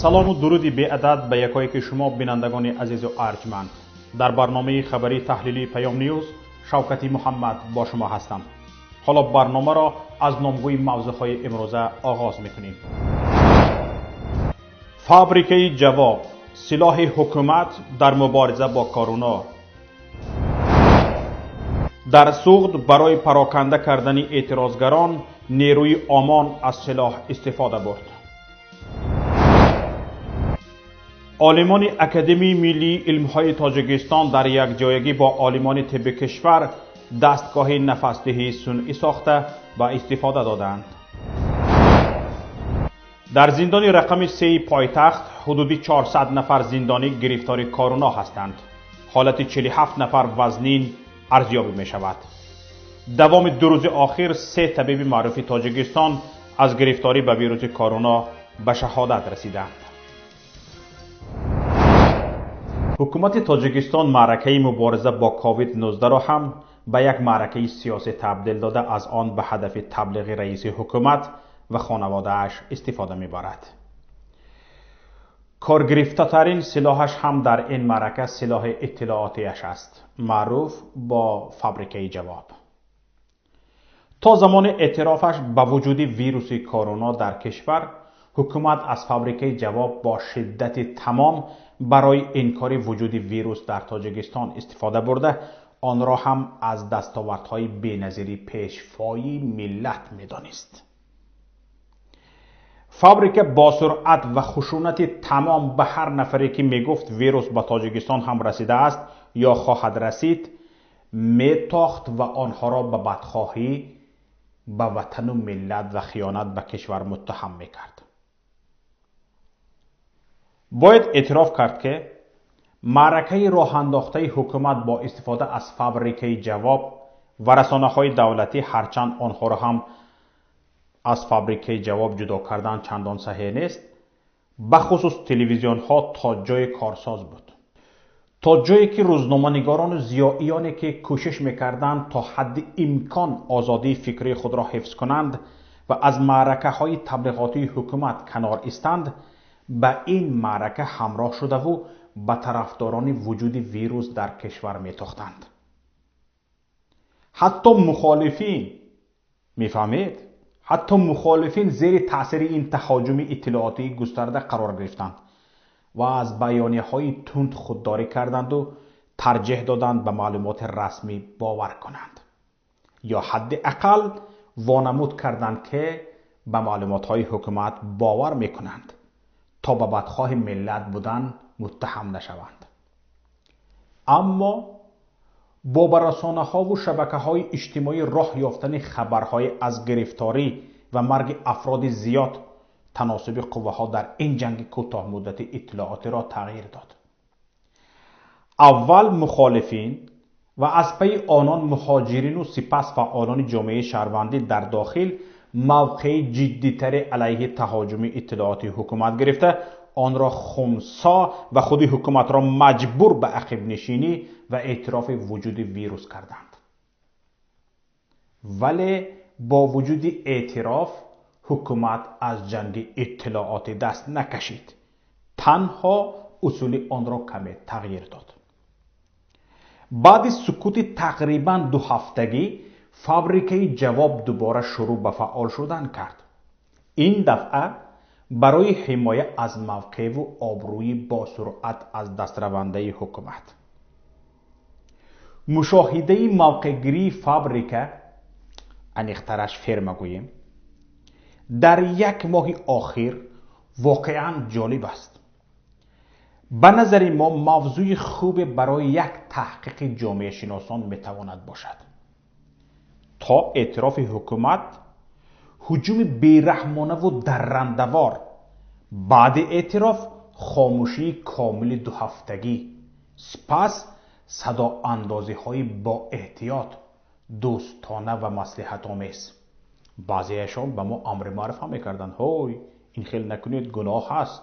سلام و درودی بی عدد به یکایی که شما بینندگان عزیز و ارجمند. در برنامه خبری تحلیلی پیام نیوز شوکتی محمد با شما هستم. حالا برنامه را از نامگوی موضوعهای امروزه آغاز میکنیم. فابریکه جواب، سلاح حکومت در مبارزه با کرونا. در سوغد برای پراکنده کردن اعتراضگران نیروی آمان از سلاح استفاده برد. عالمان اکادمی ملی علمهای تاجیکستان در یک جایگی با عالمان طب کشور دستگاه نفسدهی صنعی ساخته و استفاده دادند. در زندان رقم 3 پایتخت حدود 400 نفر زندانی گرفتار کرونا هستند. حالت 47 نفر وزنین ارزیابی می شود. دوام 2 روز آخر 3 طبیب معروف تاجیکستان از گرفتاری به ویروس کرونا به شهادت رسیدند. حکومت تاجیکستان معرکه مبارزه با کووید 19 را هم به یک معرکه سیاسی تبدیل داده، از آن به هدف تبلیغ رئیس حکومت و خانواده‌اش استفاده می‌برد. کارگرفته ترین سلاحش هم در این معرکه سلاح اطلاعاتیش است، معروف با فابریکه جواب. تا زمان اعترافش به وجود ویروس کرونا در کشور، حکومت از فابریکه جواب با شدت تمام برای انکار وجود ویروس در تاجیکستان استفاده برده، آن را هم از دستاوردهای بی‌نظیر پیشوای ملت می‌دانست. فابریکه با سرعت و خشونت تمام به هر نفری که میگفت ویروس به تاجیکستان هم رسیده است یا خواهد رسید میتاخت و آنها را به بدخواهی به وطن و ملت و خیانت به کشور متهم میکرد. باید اعتراف کرد که معرکه راه انداخته حکومت با استفاده از فابریکه جواب و رسانه‌های دولتی، هرچند آنها را هم از فابریکه جواب جدا کردن چندان صحیح نیست، به خصوص تلویزیون ها تا جای کارساز بود، تا جایی که روزنامه‌نگاران و ضیائیانی که کوشش میکردند تا حد امکان آزادی فکری خود را حفظ کنند و از معرکه های تبلیغاتی حکومت کنار ایستند، به این معرکه همراه شده و به طرفداران وجود ویروس در کشور میتاختند. حتی مخالفین، میفهمید؟ حتی مخالفین زیر تاثیر این تهاجم اطلاعاتی گسترده قرار گرفتند و از بیانیه‌های تند خودداری کردند و ترجیح دادند به معلومات رسمی باور کنند، یا حداقل وانمود کردند که به معلومات‌های حکومت باور میکنند تا به بدخواه ملت بودن متهم نشوند. اما با به رسانه‌ها و شبکه‌های اجتماعی راه یافتن خبرهای از گرفتاری و مرگ افراد زیاد، تناسب قوه‌ها در این جنگ کوتاه مدت اطلاعاتی را تغییر داد. اول مخالفین و از پی آنان مهاجرین و سپس فعالان جامعه شهروندی در داخل موقع جدی‌تر علیه تهاجم اطلاعاتی حکومت گرفته، آن را خنثی و خود حکومت را مجبور به عقب نشینی و اعتراف وجود ویروس کردند. ولی با وجود اعتراف حکومت از جنگ اطلاعاتی دست نکشید، تنها اصول آن را کمی تغییر داد. بعد سکوت تقریباً 2 هفتگی فابریکه جواب دوباره شروع به فعال شدن کرد. این دفعه برای حمایت از موقع و آبروی با سرعت از دسترونده حکومت. مشاهده موقعگیری فابریکه، انیخترش فرما گوییم، در 1 ماه آخر واقعاً جالب است. به نظر ما موضوع خوب برای یک تحقیق جامعه شناسان میتواند باشد. تا اعتراف حکومت، هجوم بیرحمانه و درنده‌وار. بعد اعتراف خاموشی کامل 2 هفتگی. سپس صدا اندازی های با احتیاط، دوستانه و مصلحت آمیز. بعضیشان به ما امر معرفه میکردند: هوی این خیلی نکنید، گناه هست.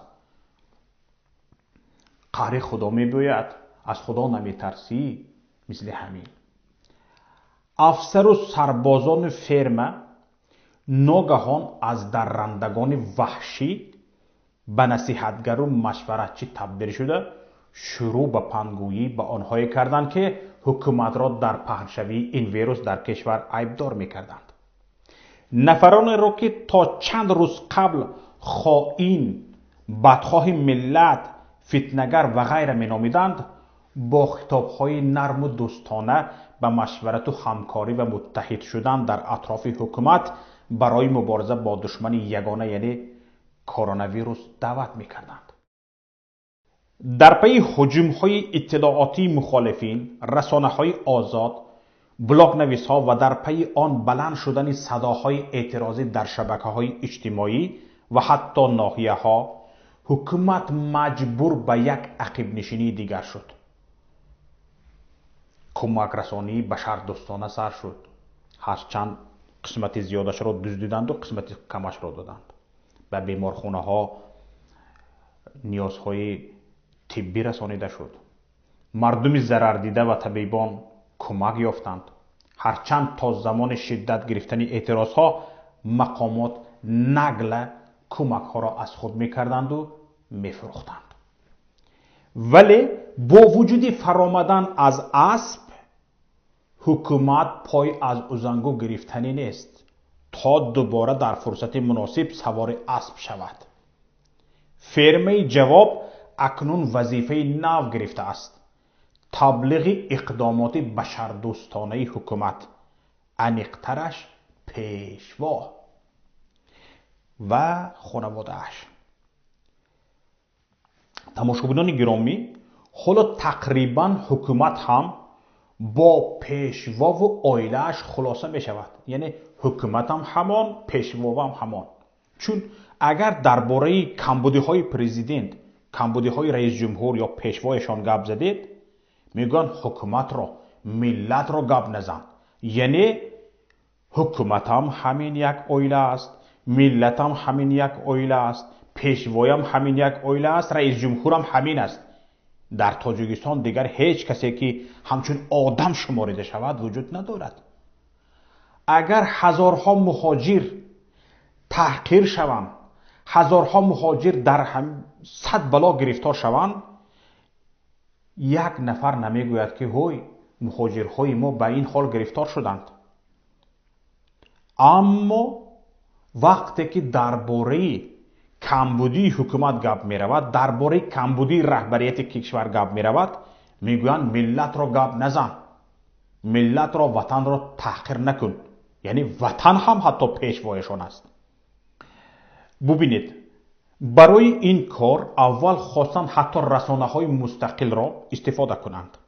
قهر خدا میبوید، از خدا نمیترسی. مثل همین افسر و سربازان فرمه ناگهان از درندگان وحشی به نصیحتگر و مشورتچی تبدیل شده شروع به پندگویی به آنهایی کردند که حکومت را در پهنشوی این ویروس در کشور عیبدار می‌کردند. نفرانی را که تا چند روز قبل خائن، بدخواه ملت، فتنه‌گر و غیره می‌نامیدند، با خطاب‌های نرم و دوستانه به مشورت و همکاری و متحد شدن در اطراف حکومت برای مبارزه با دشمن یگانه یعنی کرونا ویروس دعوت می‌کردند. در پی هجوم‌های اطلاعاتی مخالفین، رسانه‌های آزاد، بلاگ نویس‌ها و در پی آن بلند شدن صداهای اعتراضی در شبکه‌های اجتماعی و حتی ناحیه‌ها، حکومت مجبور به یک عقب نشینی دیگر شد. کمک رسانی بشر دوستانه سر شد. هرچند قسمت زیادش را دزدیدند و قسمت کمش را دادند. به بیمارخانه‌ها نیازهای طبی رسانیده شد. مردم ضرر دیده و طبیبان کمک یافتند. هرچند تا زمان شدت گرفتن اعتراضها مقامات نقل کمک ها را از خود میکردند و میفروختند. ولی با وجود فرآمدن از اسب، حکومت پای از ازنگو گرفتنی نیست تا دوباره در فرصت مناسب سوار اسب شود. فرمه جواب اکنون وظیفه نو گرفته است: تبلیغ اقدامات بشردوستانه حکومت، انیقترش پیشوا و خانواده‌اش. تماشاگران گرامی، حالا تقریبا حکومت هم با پیشوا و آیله‌اش خلاصه می شود. یعنی حکومت هم همان، پیشوا هم همان. چون اگر درباره کمبودی‌های پرزیدنت، کمبودی‌های رئیس جمهور یا پیشوایشان گپ زدید، میگن حکومت را، ملت را گپ نزن. یعنی حکومت هم همین یک آیله است، ملت هم همین یک آیله است، پیشوای هم همین یک آیله است، رئیس جمهور هم همین است. در تاجیکستان دیگر هیچ کسی که همچون آدم شماریده شود وجود ندارد. اگر هزارها مهاجر تحقیر شوند، هزارها مهاجر در صد بلا گرفتار شوند، یک نفر نمیگوید که هوی مهاجرهای ما به این حال گرفتار شدند. اما وقتی که درباره کمبودی حکومت گپ می رود، درباره کمبودی رهبریت کشور گپ می رود، میگویند ملت را گپ نزن، ملت را، وطن را تحقیر نکن. یعنی وطن هم حتی پیشوایشان است. ببینید، برای این کار اول خواستند حتی رسانه‌های مستقل را استفاده کنند.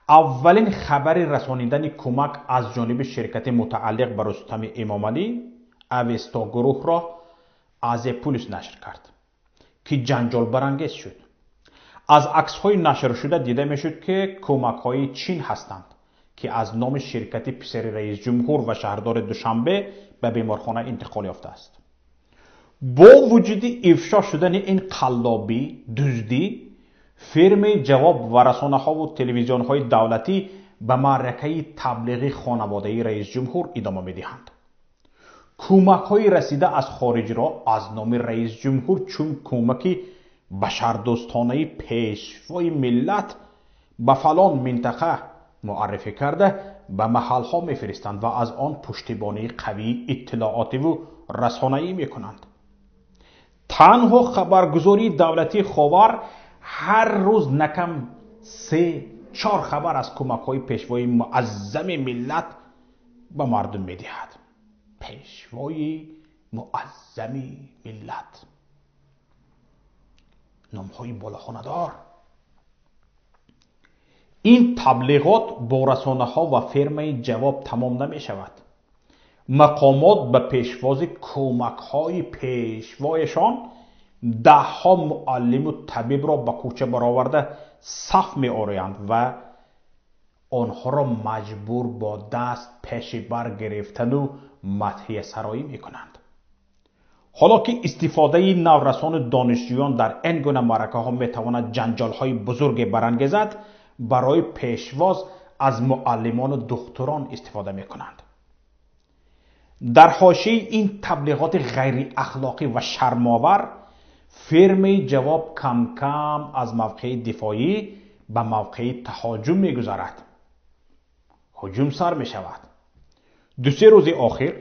اولین خبر رسانیدن کمک از جانب شرکت متعلق به رستم امامعلی، اوستا گروه را از پلیس نشر کرد که جنجال برانگیز شد. از عکس‌های نشر شده دیده میشد که کمک‌های چین هستند که از نام شرکت پسر رئیس جمهور و شهردار دوشنبه به بیمارخانه انتقال یافته است. با وجود افشا شدن این قلابی، دزدی، فرم جواب و رسانه‌ها و تلویزیون‌های دولتی به معرکه تبلیغی خانواده رئیس جمهور ادامه می‌دهند. کمک‌های رسیده از خارج را از نام رئیس جمهور چون کمک بشردوستانه پیشوای ملت به فلان منطقه معرفی کرده به محل‌ها می‌فرستند و از آن پشتیبانی قوی اطلاعاتی و رسانه‌ای می‌کنند. تنها خبرگزاری دولتی خاور هر روز نکم 3-4 خبر از کمک‌های پیشوای معظم ملت به مردم می‌دهد. پیشوای معظم ملت، نام‌های بالاخانه‌دار. این تبلیغات با رسانه‌ها و فرمه جواب تمام نمی‌شود. مقامات به پیشواز کمک‌های پیشوایشان 10 معلم و طبیب را به کوچه برآورده صف می‌آورند و آنها را مجبور با دست پیش بر گرفتن و مدحیه سرایی می‌کنند. حالا که استفاده نورسان دانشجویان در این گونه معرکه‌ها می‌تواند جنجال‌های بزرگ برانگیزد، برای پیشواز از معلمان و دکتران استفاده می‌کنند. در حاشیه این تبلیغات غیر اخلاقی و شرم‌آور، فرمه جواب کم کم از موقع دفاعی به موقع تهاجم می گذارد. هجوم سر می شود. 2-3 روز آخر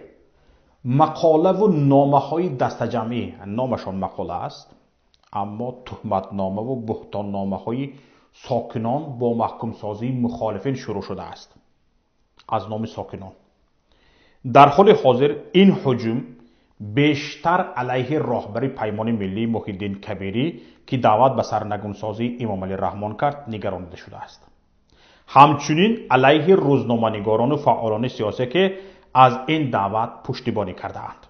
مقاله و نامه های دستجمعی، نامشان مقاله است اما تهمت نامه و بهتان نامه های ساکنان با محکوم سازی مخالفین شروع شده است. از نام ساکنان در حال حاضر این هجوم بیشتر علیه راهبر پیمان ملی محی‌الدین کبیری که دعوت به سرنگونسازی امام علی رحمان کرد نگرانیده شده است. همچنین علیه روزنامه‌نگاران و فعالان سیاسی که از این دعوت پشتیبانی کرده‌اند.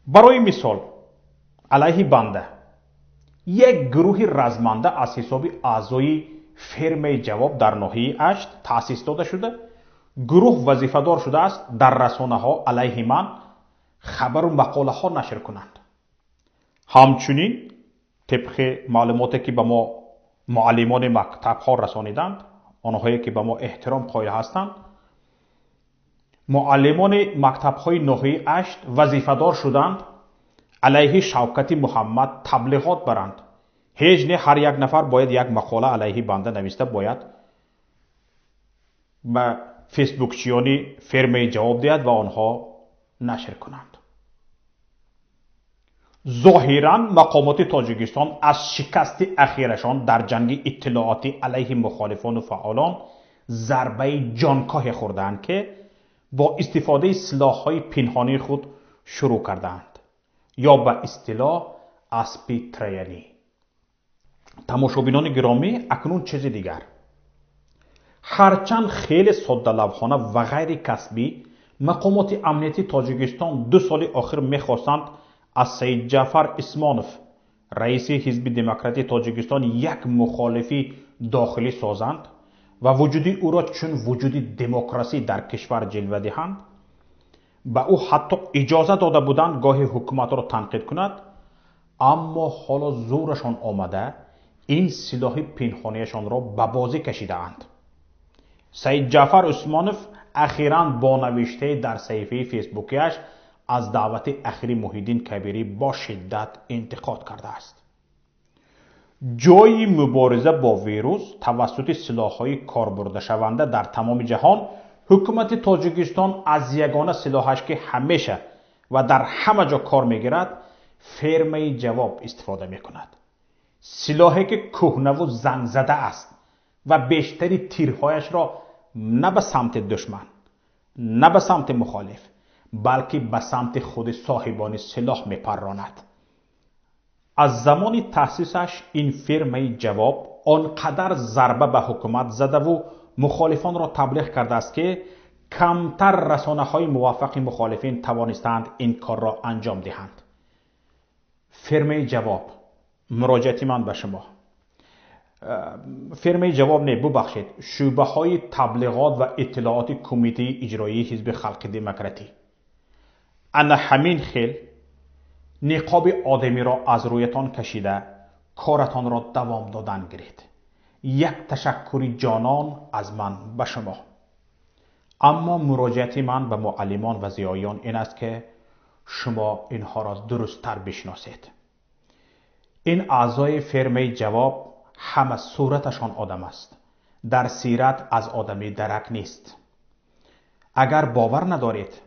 برای مثال علیه بنده یک گروه رزمنده از حساب اعضای فرمه جواب در ناحیه اشت تأسیس داده شده. گروه وظیفه‌دار شده است در رسانه‌ها علیه من خبر و مقاله ها نشر کنند. همچنین طبق معلوماتی که به ما معلمان مکتب ها رسانیدند، آنهایی که به ما احترام قائل هستند، معلمان مکتب های ناحیه اشت وظیفه‌دار شدند علیه شوکت محمد تبلیغات برند. هیچ نه هر یک نفر باید یک مقاله علیه بنده نوشته باید به فیسبوکچیانی فرمه جواب دهد و آنها نشر کنند. ظاهراً مقامات تاجیکستان از شکست اخیرشان در جنگ اطلاعاتی علیه مخالفان و فعالان ضربه جانکاه خوردند که با استفاده سلاح‌های پنهانی خود شروع کردند یا به اصطلاح اسب تریلی. تماشابینان گرامی، اکنون چیز دیگر. هرچند خیلی ساده لوحانه و غیر کسبی مقامات امنیتی تاجیکستان 2 سال آخر می‌خواستند از سید جعفر اسمانوف رئیس حزب دموکراتی تاجیکستان یک مخالفی داخلی سازند و وجود او را چون وجود دموکراسی در کشور جلوه دهند. به او حتی اجازه داده بودند گاه حکومت را تنقید کند، اما حالا زورشان آمده این سلاح پنهانیشان را به بازی کشیدند. سید جعفر اسمانوف اخیراً با نوشته در صفحه فیسبوکیش از دعوت اخیر محی‌الدین کبیری با شدت انتقاد کرده است. جای مبارزه با ویروس توسط سلاح‌های کاربرده شونده در تمام جهان، حکومت تاجیکستان از یگانه سلاحش که همیشه و در همه جا کار می‌گیرد فرمه جواب استفاده می‌کند. سلاحی که کهنه و زنگ زده است و بیشتری تیرهایش را نه به سمت دشمن، نه به سمت مخالف، بلکه به سمت خود صاحبان سلاح میپراند. از زمان تأسیسش این فرمه جواب آنقدر ضربه به حکومت زده و مخالفان را تبلیغ کرده است که کمتر رسانه‌های موافق مخالفین توانستند این کار را انجام دهند. فرمه جواب، مراجعه من به شما، فرمه جواب نه، ببخشید، شعبه های تبلیغات و اطلاعات کمیته اجرایی حزب خلق دموکراتی، انا همین خیل نقاب آدمی را از رویتان کشیده کارتان را دوام دادن گیرید. یک تشکری جانان از من به شما. اما مراجعه من به معلمان و ضیاییان این است که شما اینها را درست‌تر بشناسید. این اعضای فرمه جواب همه صورتشان آدم است. در سیرت از آدمی درک نیست. اگر باور ندارید،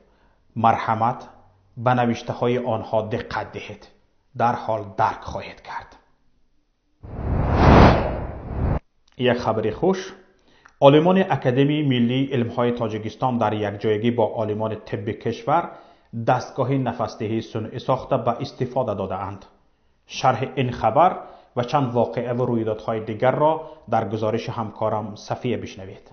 مرحمت به نوشته های آنها دقت دهید. در حال درک خواهید کرد. یک خبر خوش، عالمان اکادمی ملی علم‌های تاجیکستان در یک جایگی با عالمان طب کشور دستگاه نفسدهی صنعی ساخته به استفاده داده اند. شرح این خبر و چند واقعه و رویدادهای دیگر را در گزارش همکارم صفیه بشنوید.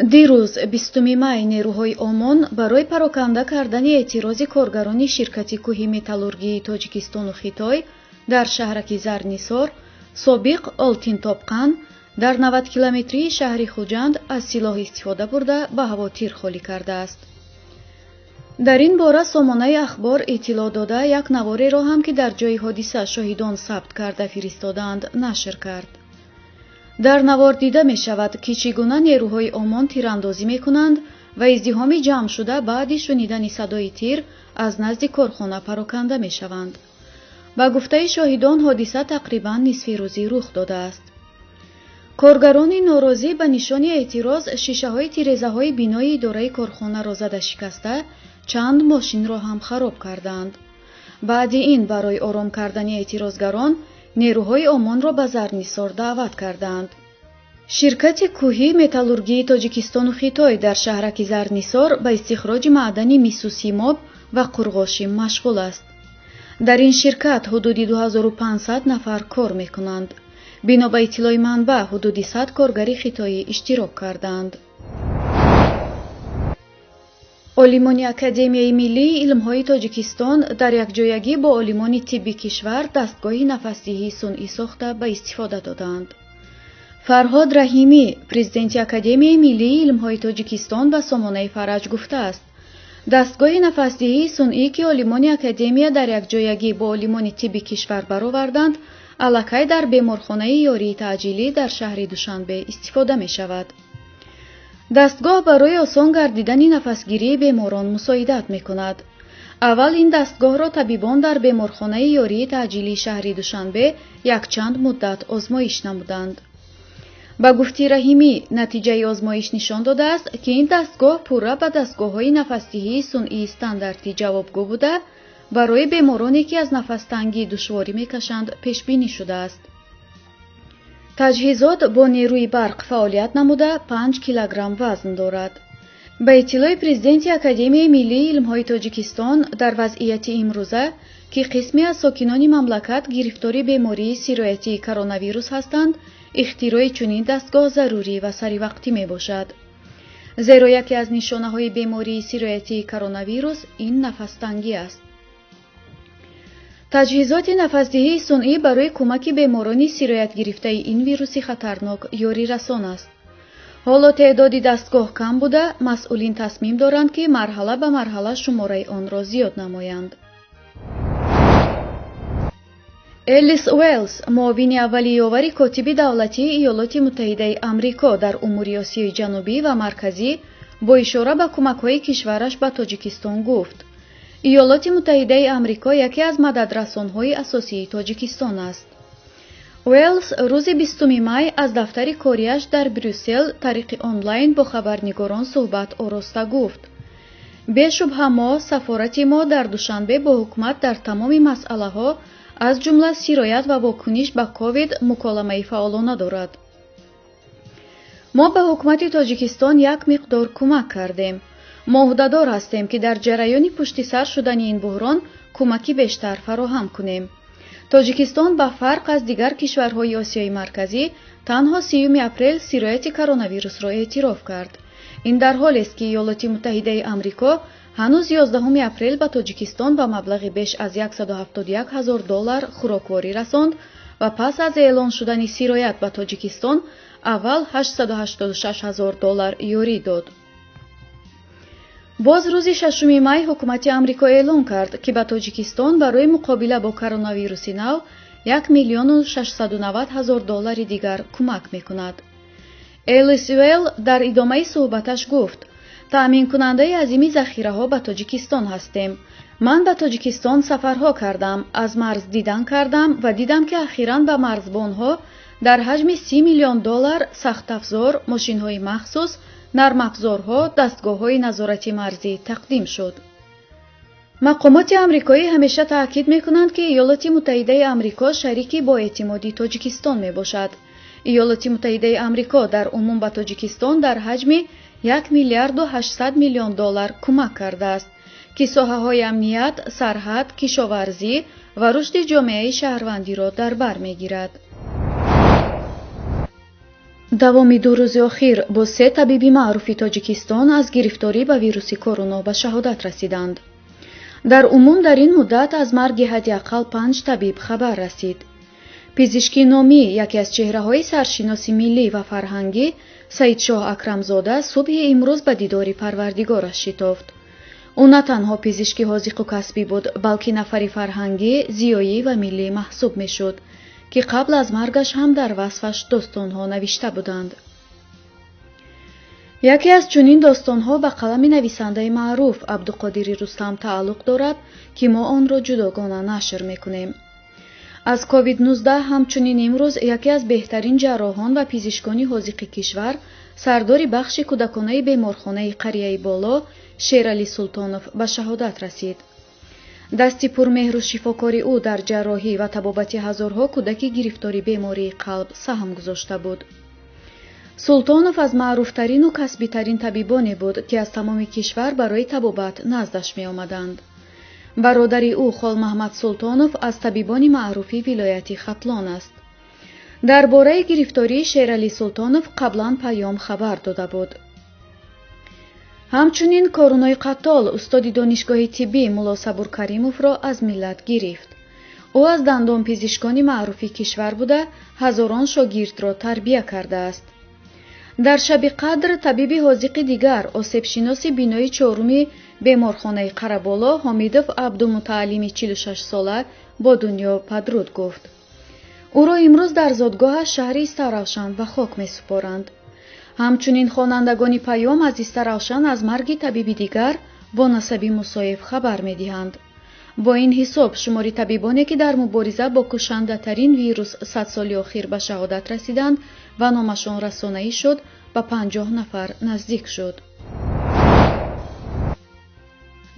دیروز 20 مای نیروهای عمان برای پراکنده کردن اعتراضی کارگران شرکت کوهی متالورگی تاجیکستان و خیتای در شهرک زرنیسار سابق آلتین تابقان در 90 کیلومتری شهر خوجند از سلاح استفاده برده به هوا تیر خالی کرده است. در این باره سامانه اخبار اطلاع داده یک نواری را هم که در جای حادثه شاهدان ثبت کرده فرستادند نشر کرد. در نوار دیده می شود که چگونه نیروهای عمان تیراندازی می کنند ва издиҳоми ҷамъшуда баъди шунидани садои тир аз назди корхона пароканда мешаванд. ба гуфтаи шоҳидон ҳодиса тақрибан нисфи рӯзӣ рух додааст. коргарони норозӣ ба нишони эътироз шишаҳои тирезаҳои бинои идораи корхонаро зада шикаста чанд мошинро ҳам хароб карданд. баъди ин барои ором кардани эътирозгарон нерӯҳои омонро ба Зарнисор даъват карданд. ширкати кӯҳӣ металлургии Тоҷикистону Хитой дар шаҳраки Зарнисор ба истихроҷи маъдани мису симоб ва қурғошим машғул аст. дар ин ширкат ҳудуди 2500 нафар кор мекунанд. бино ба иттилои манбаъ ҳудуди 100 коргари хитоӣ иштирок карданд. олимони Академияи Миллии Илмҳои Тоҷикистон дар якҷоягӣ бо олимони тибби кишвар дастгоҳи нафасдиҳии сунъӣ сохта ба истифода доданд. Фарҳод Раҳимӣ, президенти Академияи Миллии Илмҳои Тоҷикистон ба Сомонаи Фараҷ гуфтааст: дастгоҳи нафасдиҳии сунъӣ ки олимони академия дар якҷоягӣ бо олимони тибби кишвар бароварданд, аллакай дар беморхонаи ёрии таъҷилӣ дар шаҳри Душанбе истифода мешавад. дастгоҳ барои осон гардидани нафасгирии беморон мусоидат мекунад. аввал ин дастгоҳро табибон дар беморхонаи ёрии таъҷилии шаҳри Душанбе якчанд муддат озмоиш намуданд. ба гуфти Раҳимӣ, натиҷаи озмоиш нишон додааст, ки ин дастгоҳ пурра ба дастгоҳҳои нафасдиҳии сунъии стандартӣ ҷавобгӯ буда, барои бемороне ки аз нафастангӣ душворӣ мекашанд пешбинӣ шудааст. таҷҳизот бо нерӯи барқ фаъолият намуда 5 килограмм вазн дорад. ба иттилои президенти Академияи Миллии Илмҳои Тоҷикистон дар вазъияти имрӯза, ки қисме аз сокинони мамлакат гирифтори бемории сироятии коронавирус ҳастанд, ихтирои чунин дастгоҳ зарурӣ ва саривақтӣ мебошад. зеро яке аз нишонаҳои бемории сироятии коронавирус ин нафастангӣ аст. таҷҳизоти нафасдиҳии сунъӣ барои кӯмаки беморони сироят гирифтаи ин вируси хатарнок ёрирасон аст. ҳоло теъдоди дастгоҳ кам буда, масъулин тасмим доранд ки марҳала ба марҳала шумораи онро зиёд намоянд. Элис Уэллс, муовини аввалиёвари котиби давлатии Иёлоти Муттаҳидаи Амрико дар умури Осиёи ҷанубӣ ва марказӣ, бо ишора ба кӯмакҳои кишвараш ба Тоҷикистон гуфт: иёлоти Муттаҳидаи Амрико яке аз мададрасонҳои асосии Тоҷикистон аст. Уэллс рӯзи 20 май аз дафтари кориаш дар Брюссел тариқи онлайн бо хабарнигорон суҳбат ороста гуфт: бешубҳа мо, сафорати мо дар Душанбе бо ҳукумат дар тамоми масъалаҳо аз ҷумла сироят ва вокуниш ба ковид муколамаи фаъолона дорад. мо ба ҳукумати Тоҷикистон як миқдор кӯмак кардем. мо ӯҳдадор ҳастем ки дар ҷараёни пуштисар шудани ин буҳрон кӯмаки бештар фароҳам кунем. Тоҷикистон ба фарқ аз дигар кишварҳои Осиёи марказӣ танҳо 30 апрел сирояти коронавирусро эътироф кард. ин дар ҳолест ки Иёлоти Муттаҳидаи Амрико ҳанӯз 11 апрел ба Тоҷикистон ба маблағи беш аз $171,000 хӯрокворӣ расонд ва пас аз эълон шудани сироят ба Тоҷикистон аввал $886,000 ёрӣ дод. боз рӯзи 6 май ҳукумати Амрико эълон кард ки ба Тоҷикистон барои муқобила бо коронавируси нав $1,690,000 дигар кӯмак мекунад. Элис Уэлл дар идомаи суҳбаташ гуфт: таъминкунандаи азими захираҳо ба Тоҷикистон ҳастем. ман ба Тоҷикистон сафарҳо кардам, аз марз дидан кардам ва дидам ки ахиран ба марзбонҳо дар ҳаҷми $30 миллион сахтафзор, мошинҳои махсус, нармафзорҳо, дастгоҳҳои назорати марзӣ тақдим шуд. мақомоти амрикоӣ ҳамеша таъкид мекунанд ки Иёлоти Муттаҳидаи Амрико шарики боэътимоди Тоҷикистон мебошад. Иёлоти Муттаҳидаи Амрико дар умум ба Тоҷикистон дар ҳаҷми $1,8 миллион кӯмак кардааст, ки соҳаҳои амният, сарҳад, кишоварзӣ ва рушди ҷомеаи шаҳрвандиро дар бар мегирад. давоми 2 рӯзи охир бо 3 табиби маъруфи Тоҷикистон аз гирифторӣ ба вируси короно ба шаҳодат расиданд. дар умум дар ин муддат аз марги ҳадиаққал 5 табиб хабар расид. пизишки номӣ, яке аз чеҳраҳои саршиноси миллӣ ва фарҳангӣ, Саидшоҳ Акрамзода субҳи имрӯз ба дидори Парвардигораш шитофт. ӯ на танҳо пизишки ҳозиқу касбӣ буд, балки нафари фарҳангӣ, зиёӣ ва миллӣ маҳсуб мешуд, ки қабл аз маргаш ҳам дар васфаш достонҳо навишта буданд. яке аз чунин достонҳо ба қалами нависандаи маъруф абдуқодири рустам тааллуқ дорад ки мо онро ҷудогона нашр мекунем. аз COVID-19 ҳамчунин имрӯз яке аз беҳтарин ҷарроҳон ва пизишкони ҳозиқи кишвар сардори бахши кӯдаконаи беморхонаи қарияи боло шералӣ султонов ба шаҳодат расид. дасти пурмеҳру шифокори ӯ дар ҷарроҳӣ ва табобати ҳазорҳо кӯдаки гирифтори бемории қалб саҳм гузошта буд. султонов аз маъруфтарину касбитарин табибоне буд ки аз тамоми кишвар барои табобат наздаш меомаданд. бародари ӯ холмаҳмад султонов аз табибони маъруфи вилояти хатлон аст. дар бораи гирифтории шералӣ султонов қаблан паём хабар дода буд. ҳамчунин корунои қаттол устоди донишгоҳи тиббӣ мулло Сабур Каримовро аз миллат гирифт. ӯ аз дандонпизишкони маъруфи кишвар буда ҳазорон шогирдро тарбия кардааст. дар шаби қадр табиби ҳозиқи дигар осебшиноси бинои чоруми беморхонаи қараболо ҳомидов абдумутааллими 46 сола бо дунё падруд гуфт. ӯро имрӯз дар зодгоҳаш шаҳри Истаравшан ба хок месупоранд. ҳамчунин хонандагони паём аз Истаравшан аз марги табиби дигар бо насаби Мусоев хабар медиҳанд. бо ин ҳисоб шумори табибоне ки дар мубориза бо кушандатарин вирус 100 соли охир ба шаҳодат расиданд ва номашон расонаӣ шуд ба 50 нафар наздик шуд.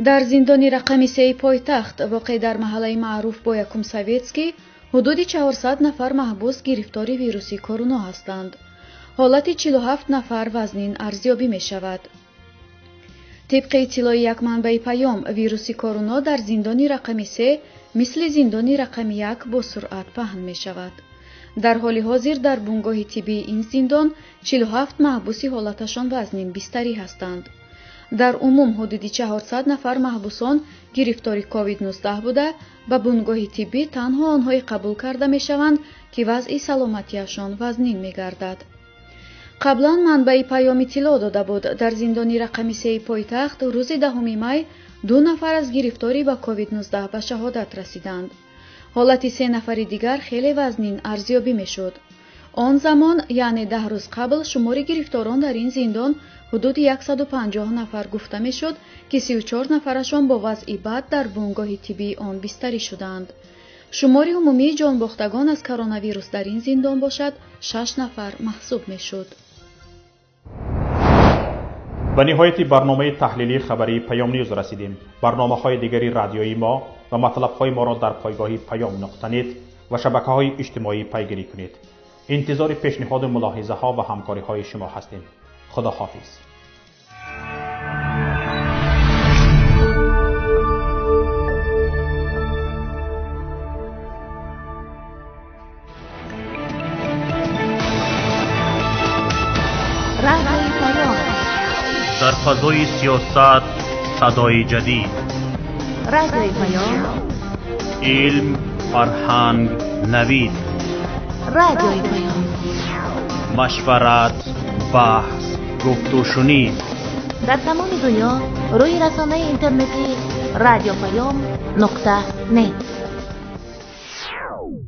дар зиндони рақами 3 пойтахт воқеъ дар маҳаллаи маъруф бо якум советский ҳудуди 400 нафар маҳбус гирифтори вируси короно ҳастанд. ҳолати 47 нафар вазнин арзёбӣ мешавад. тибқи иттилои як манбаи паём вируси короно дар зиндони рақами 3 мисли зиндони рақами 1 бо суръат паҳн мешавад. дар ҳоли ҳозир дар бунгоҳи тиббии ин зиндон 47 маҳбуси ҳолаташон вазнин бистарӣ ҳастанд. дар умум ҳудуди 400 нафар маҳбусон гирифтори COVID-19 буда ба бунгоҳи тиббӣ танҳо онҳое қабул карда мешаванд ки вазъи саломатиашон вазнин мегардад. қаблан манбаи паём иттилоъ дода буд дар зиндони рақами 3 пойтахт рӯзи 10 май 2 нафар аз гирифторӣ ба COVID-19 ба шаҳодат расиданд. ҳолати 3 нафари дигар хеле вазнин арзёбӣ мешуд. он замон яъне 10 рӯз қабл шумори гирифторон дар ин зиндон ҳудуди 150 нафар гуфта мешуд ки 34 нафарашон бо вазъи бад дар бунгоҳи тиббии он бистарӣ шуданд. шумори умумии ҷонбохтагон аз коронавирус дар ин зиндон бошад 6 нафар маҳсуб мешуд. ба ниҳояти барномаи таҳлилии хабарии Паём Ньюз расидем. барномаҳои дигари радиои мо ва матлабҳои моро дар пойгоҳи payom.net ва шабакаҳои иҷтимоӣ пайгирӣ кунед. интизори пешниҳоду мулоҳизаҳо ва ҳамкориҳои шумо ҳастем. خداحافظ. رادیوی پیام در فضای سیاست صدای جدید. رادیوی پیام علم، فرهنگ، نوید. رادیوی پیام مشورت، بحث، گفت و شنید. در تمام دنیا روی رسانه اینترنتی رادیو پیام .net